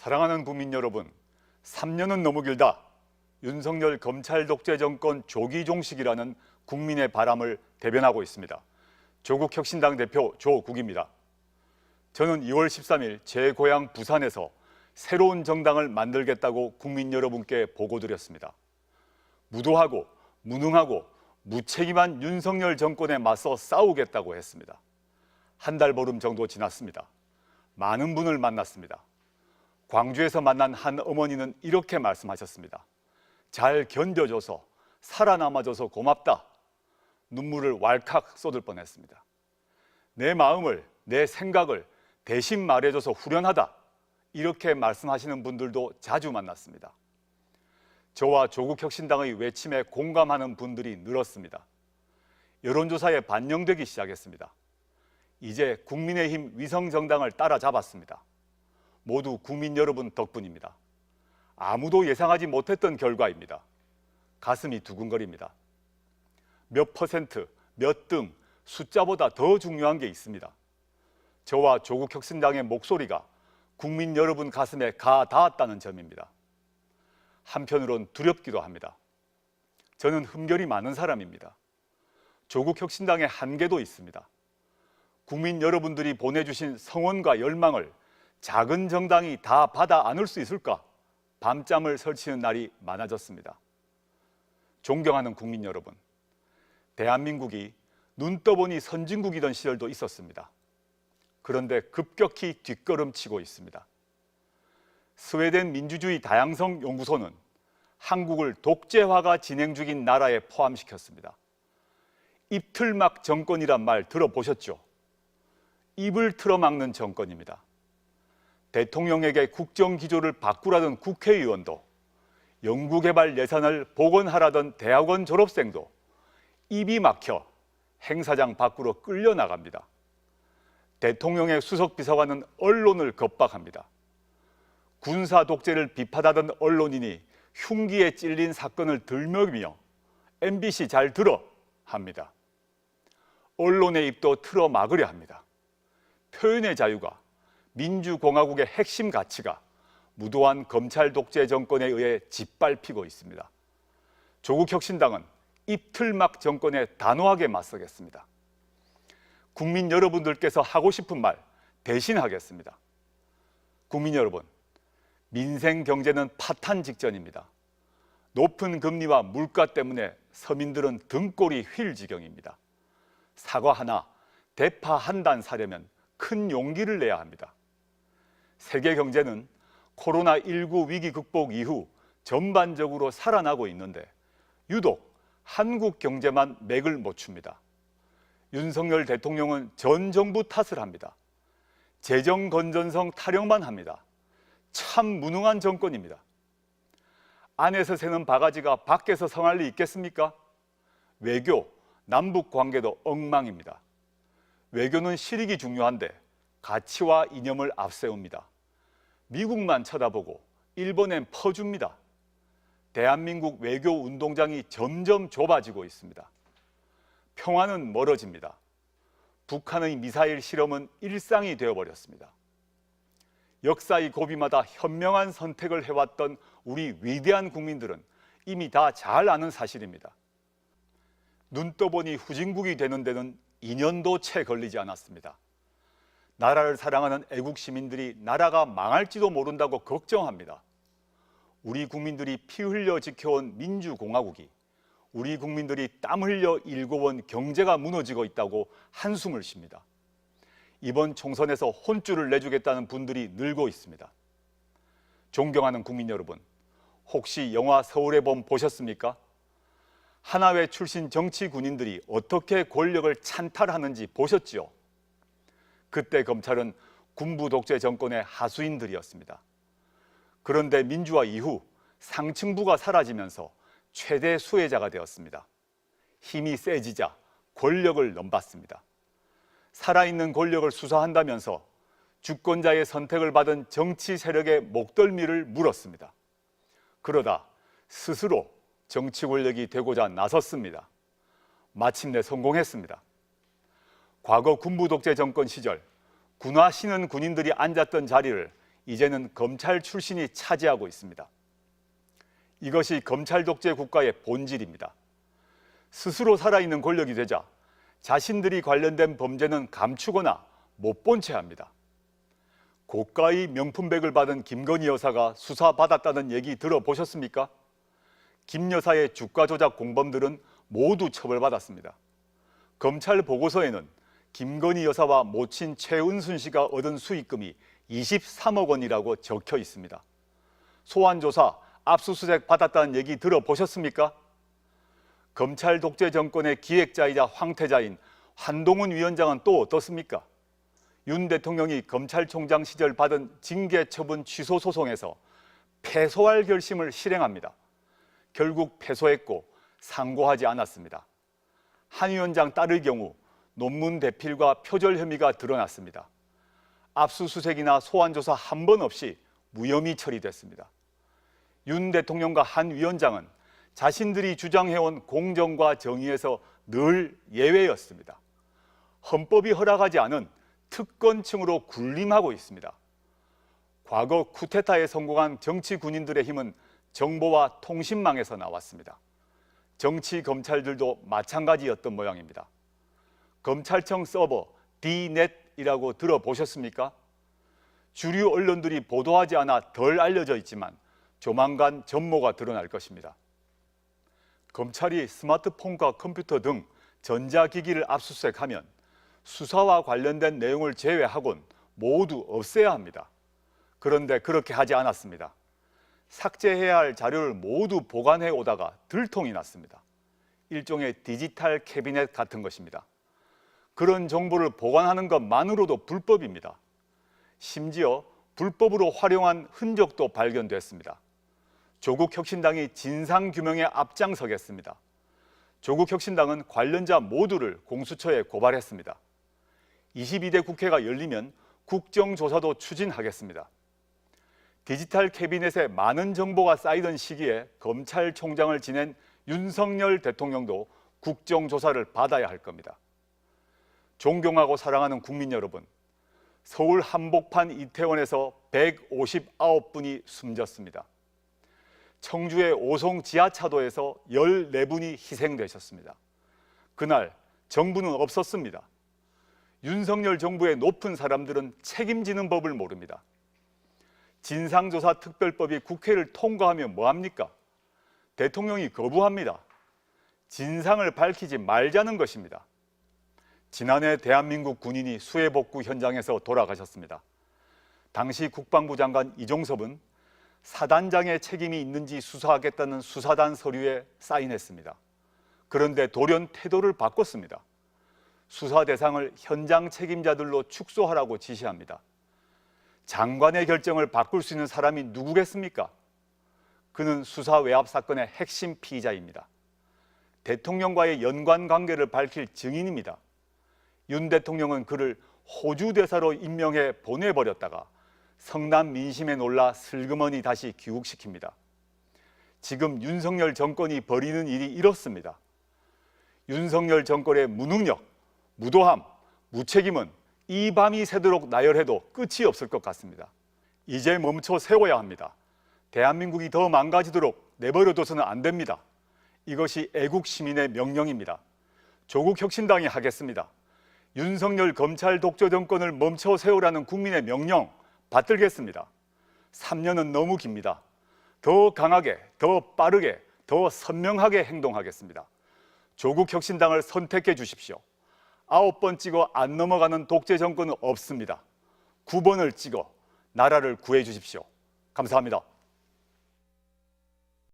사랑하는 국민 여러분, 3년은 너무 길다. 윤석열 검찰 독재 정권 조기 종식이라는 국민의 바람을 대변하고 있습니다. 조국혁신당 대표 조국입니다. 저는 2월 13일 제 고향 부산에서 새로운 정당을 만들겠다고 국민 여러분께 보고드렸습니다. 무도하고 무능하고 무책임한 윤석열 정권에 맞서 싸우겠다고 했습니다. 한 달 보름 정도 지났습니다. 많은 분을 만났습니다. 광주에서 만난 한 어머니는 이렇게 말씀하셨습니다. 잘 견뎌줘서 살아남아줘서 고맙다. 눈물을 왈칵 쏟을 뻔했습니다. 내 마음을, 내 생각을 대신 말해줘서 후련하다. 이렇게 말씀하시는 분들도 자주 만났습니다. 저와 조국혁신당의 외침에 공감하는 분들이 늘었습니다. 여론조사에 반영되기 시작했습니다. 이제 국민의힘 위성정당을 따라잡았습니다. 모두 국민 여러분 덕분입니다. 아무도 예상하지 못했던 결과입니다. 가슴이 두근거립니다. 몇 퍼센트, 몇 등, 숫자보다 더 중요한 게 있습니다. 저와 조국혁신당의 목소리가 국민 여러분 가슴에 가 닿았다는 점입니다. 한편으론 두렵기도 합니다. 저는 흠결이 많은 사람입니다. 조국혁신당의 한계도 있습니다. 국민 여러분들이 보내주신 성원과 열망을 작은 정당이 다 받아 안을 수 있을까? 밤잠을 설치는 날이 많아졌습니다. 존경하는 국민 여러분, 대한민국이 눈 떠보니 선진국이던 시절도 있었습니다. 그런데 급격히 뒷걸음치고 있습니다. 스웨덴 민주주의 다양성 연구소는 한국을 독재화가 진행 중인 나라에 포함시켰습니다. 입틀막 정권이란 말 들어보셨죠? 입을 틀어막는 정권입니다. 대통령에게 국정기조를 바꾸라던 국회의원도, 연구개발 예산을 복원하라던 대학원 졸업생도 입이 막혀 행사장 밖으로 끌려나갑니다. 대통령의 수석비서관은 언론을 겁박합니다. 군사 독재를 비판하던 언론인이 흉기에 찔린 사건을 들먹이며 MBC 잘 들어 합니다. 언론의 입도 틀어 막으려 합니다. 표현의 자유가, 민주공화국의 핵심 가치가 무도한 검찰 독재 정권에 의해 짓밟히고 있습니다. 조국혁신당은 입틀막 정권에 단호하게 맞서겠습니다. 국민 여러분들께서 하고 싶은 말 대신 하겠습니다. 국민 여러분, 민생 경제는 파탄 직전입니다. 높은 금리와 물가 때문에 서민들은 등골이 휠 지경입니다. 사과 하나, 대파 한 단 사려면 큰 용기를 내야 합니다. 세계 경제는 코로나19 위기 극복 이후 전반적으로 살아나고 있는데 유독 한국 경제만 맥을 못 춥니다. 윤석열 대통령은 전 정부 탓을 합니다. 재정 건전성 타령만 합니다. 참 무능한 정권입니다. 안에서 새는 바가지가 밖에서 성할 리 있겠습니까? 외교, 남북 관계도 엉망입니다. 외교는 실익이 중요한데 가치와 이념을 앞세웁니다. 미국만 쳐다보고 일본엔 퍼줍니다. 대한민국 외교 운동장이 점점 좁아지고 있습니다. 평화는 멀어집니다. 북한의 미사일 실험은 일상이 되어버렸습니다. 역사의 고비마다 현명한 선택을 해왔던 우리 위대한 국민들은 이미 다 잘 아는 사실입니다. 눈 떠보니 후진국이 되는 데는 2년도 채 걸리지 않았습니다. 나라를 사랑하는 애국 시민들이 나라가 망할지도 모른다고 걱정합니다. 우리 국민들이 피 흘려 지켜온 민주공화국이, 우리 국민들이 땀 흘려 일궈온 경제가 무너지고 있다고 한숨을 쉽니다. 이번 총선에서 혼쭐을 내주겠다는 분들이 늘고 있습니다. 존경하는 국민 여러분, 혹시 영화 서울의 봄 보셨습니까? 하나회 출신 정치 군인들이 어떻게 권력을 찬탈하는지 보셨지요? 그때 검찰은 군부 독재 정권의 하수인들이었습니다. 그런데 민주화 이후 상층부가 사라지면서 최대 수혜자가 되었습니다. 힘이 세지자 권력을 넘봤습니다. 살아있는 권력을 수사한다면서 주권자의 선택을 받은 정치 세력의 목덜미를 물었습니다. 그러다 스스로 정치 권력이 되고자 나섰습니다. 마침내 성공했습니다. 과거 군부 독재 정권 시절 군화 신은 군인들이 앉았던 자리를 이제는 검찰 출신이 차지하고 있습니다. 이것이 검찰 독재 국가의 본질입니다. 스스로 살아있는 권력이 되자 자신들이 관련된 범죄는 감추거나 못 본 채 합니다. 고가의 명품백을 받은 김건희 여사가 수사받았다는 얘기 들어보셨습니까? 김 여사의 주가 조작 공범들은 모두 처벌받았습니다. 검찰 보고서에는 김건희 여사와 모친 최은순 씨가 얻은 수익금이 23억 원이라고 적혀 있습니다. 소환조사, 압수수색 받았다는 얘기 들어보셨습니까? 검찰 독재 정권의 기획자이자 황태자인 한동훈 위원장은 또 어떻습니까? 윤 대통령이 검찰총장 시절 받은 징계 처분 취소 소송에서 패소할 결심을 실행합니다. 결국 패소했고 상고하지 않았습니다. 한 위원장 딸의 경우 논문 대필과 표절 혐의가 드러났습니다. 압수수색이나 소환조사 한 번 없이 무혐의 처리됐습니다. 윤 대통령과 한 위원장은 자신들이 주장해온 공정과 정의에서 늘 예외였습니다. 헌법이 허락하지 않은 특권층으로 군림하고 있습니다. 과거 쿠데타에 성공한 정치 군인들의 힘은 정보와 통신망에서 나왔습니다. 정치 검찰들도 마찬가지였던 모양입니다. 검찰청 서버 D넷이라고 들어보셨습니까? 주류 언론들이 보도하지 않아 덜 알려져 있지만 조만간 전모가 드러날 것입니다. 검찰이 스마트폰과 컴퓨터 등 전자기기를 압수수색하면 수사와 관련된 내용을 제외하곤 모두 없애야 합니다. 그런데 그렇게 하지 않았습니다. 삭제해야 할 자료를 모두 보관해 오다가 들통이 났습니다. 일종의 디지털 캐비넷 같은 것입니다. 그런 정보를 보관하는 것만으로도 불법입니다. 심지어 불법으로 활용한 흔적도 발견됐습니다. 조국혁신당이 진상규명에 앞장서겠습니다. 조국혁신당은 관련자 모두를 공수처에 고발했습니다. 22대 국회가 열리면 국정조사도 추진하겠습니다. 디지털 캐비넷에 많은 정보가 쌓이던 시기에 검찰총장을 지낸 윤석열 대통령도 국정조사를 받아야 할 겁니다. 존경하고 사랑하는 국민 여러분, 서울 한복판 이태원에서 159분이 숨졌습니다. 청주의 오송 지하차도에서 14분이 희생되셨습니다. 그날 정부는 없었습니다. 윤석열 정부의 높은 사람들은 책임지는 법을 모릅니다. 진상조사 특별법이 국회를 통과하면 뭐합니까? 대통령이 거부합니다. 진상을 밝히지 말자는 것입니다. 지난해 대한민국 군인이 수해복구 현장에서 돌아가셨습니다. 당시 국방부 장관 이종섭은 사단장의 책임이 있는지 수사하겠다는 수사단 서류에 사인했습니다. 그런데 돌연 태도를 바꿨습니다. 수사 대상을 현장 책임자들로 축소하라고 지시합니다. 장관의 결정을 바꿀 수 있는 사람이 누구겠습니까? 그는 수사 외압 사건의 핵심 피의자입니다. 대통령과의 연관 관계를 밝힐 증인입니다. 윤 대통령은 그를 호주 대사로 임명해 보내버렸다가 성남 민심에 놀라 슬그머니 다시 귀국시킵니다. 지금 윤석열 정권이 벌이는 일이 이렇습니다. 윤석열 정권의 무능력, 무도함, 무책임은 이 밤이 새도록 나열해도 끝이 없을 것 같습니다. 이제 멈춰 세워야 합니다. 대한민국이 더 망가지도록 내버려둬서는 안 됩니다. 이것이 애국 시민의 명령입니다. 조국혁신당이 하겠습니다. 윤석열 검찰 독재 정권을 멈춰 세우라는 국민의 명령 받들겠습니다. 3년은 너무 깁니다. 더 강하게, 더 빠르게, 더 선명하게 행동하겠습니다. 조국혁신당을 선택해 주십시오. 9번 찍어 안 넘어가는 독재 정권은 없습니다. 9번을 찍어 나라를 구해 주십시오. 감사합니다.